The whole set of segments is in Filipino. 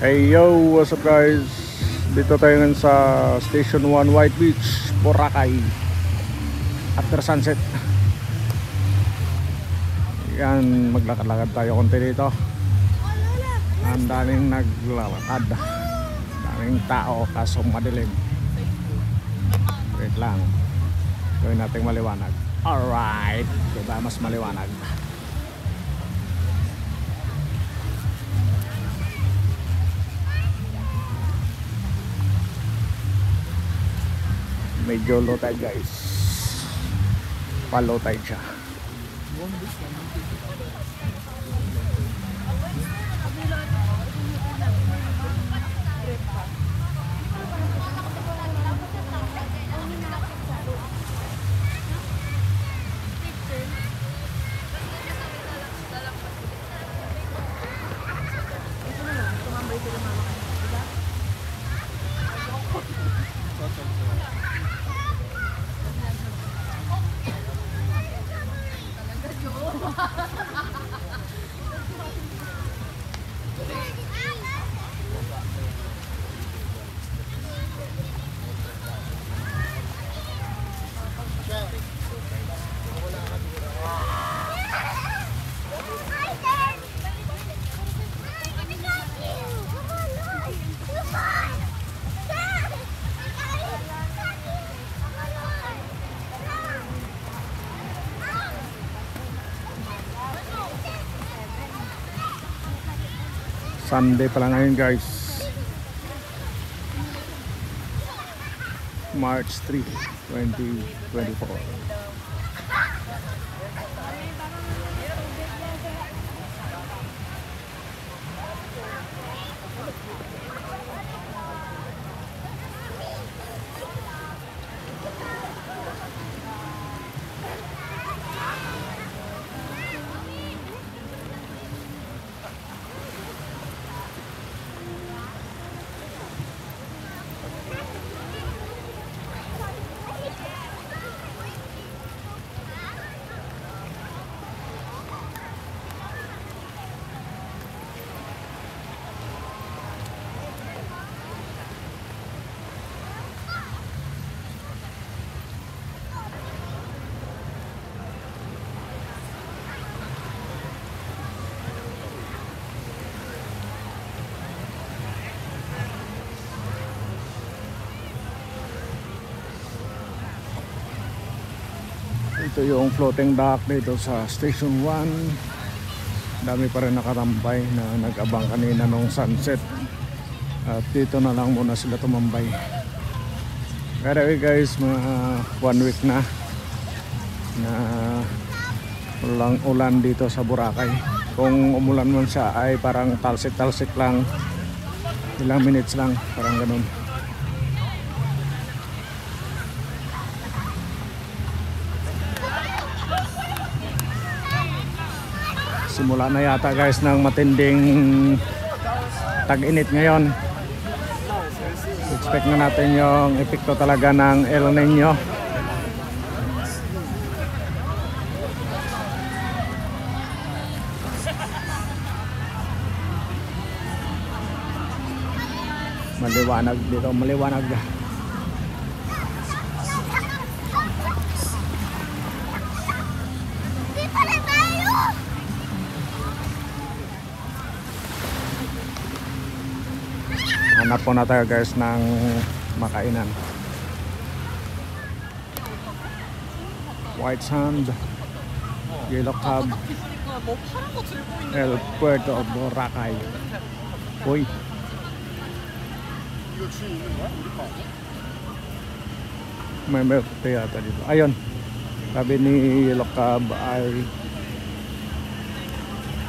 Hey yo, what's up guys? Dito tayo ngayon sa Station 1 White Beach, Boracay. After sunset. Yan, maglakad-lakad tayo konti dito. Ang daming naglalakad. Daming tao kaso madilim. Wait lang. Gawin natin maliwanag. Alright, diba mas maliwanag. Medyo low tide guys. Pa-low tide siya. Sunday pala ngayon guys, March 3, 2024. Ito yung floating dock dito sa Station 1. Dami pa rin nakatambay na nag-abang kanina nung sunset. At dito na lang muna sila tumambay. Pero guys, mga 1 week na walang ulan dito sa Boracay. Kung umulan man siya ay parang talsik-talsik lang. Ilang minutes lang, parang ganun. Simula na yata guys ng matinding tag-init ngayon. Expect na natin yung epekto talaga ng El Nino. Maliwanag dito, maliwanag. Hanap po na tayo guys ng makainan. White Sand, Yellow Cab, El Puerto of Boracay. Uy, may milk tea yata dito. Ayun, sabi ni Yellow Cab ay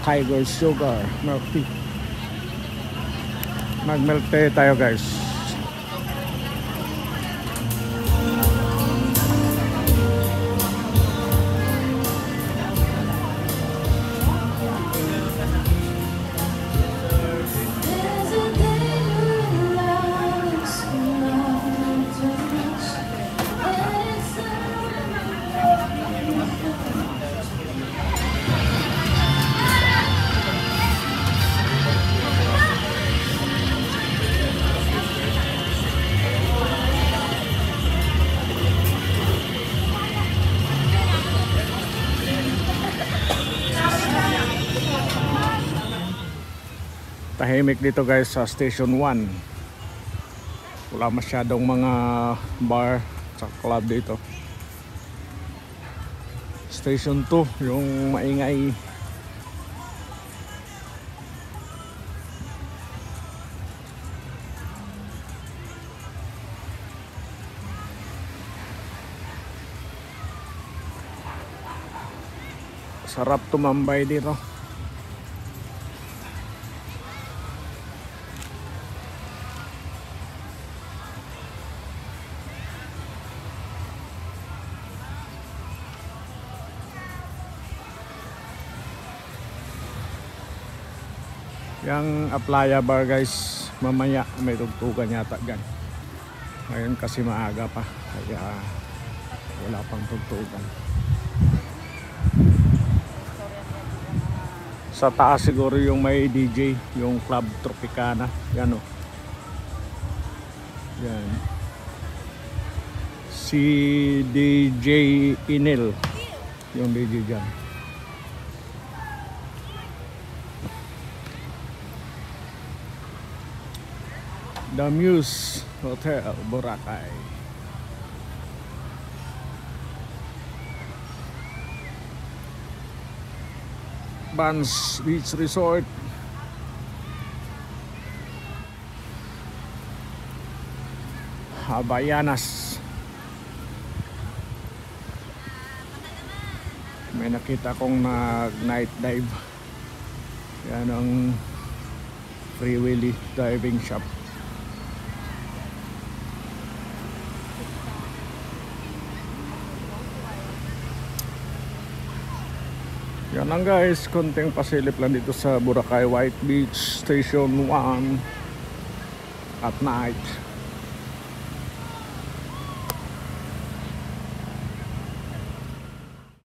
Tiger Sugar milk tea. Mag-milk tea tayo guys. Tahimik dito guys sa Station 1. Wala masyadong mga bar sa club dito. Station 2 yung maingay. Sarap tumambay dito. Yang Aplaya Bar guys, mamaya may tugtugan yata gan. Ngayon kasi maaga pa, kaya wala pang tugtugan. Sa taas siguro yung may DJ, yung Club Tropicana. Yan o. Yan. Si DJ Inel, yung DJ dyan. The Muse Hotel, Boracay. Banz Beach Resort. Habayanas. May nakita kong nag-night dive. Yan ang Free Willy Diving Shop. Yan lang guys, konting pasilip lang dito sa Boracay White Beach Station 1 at night.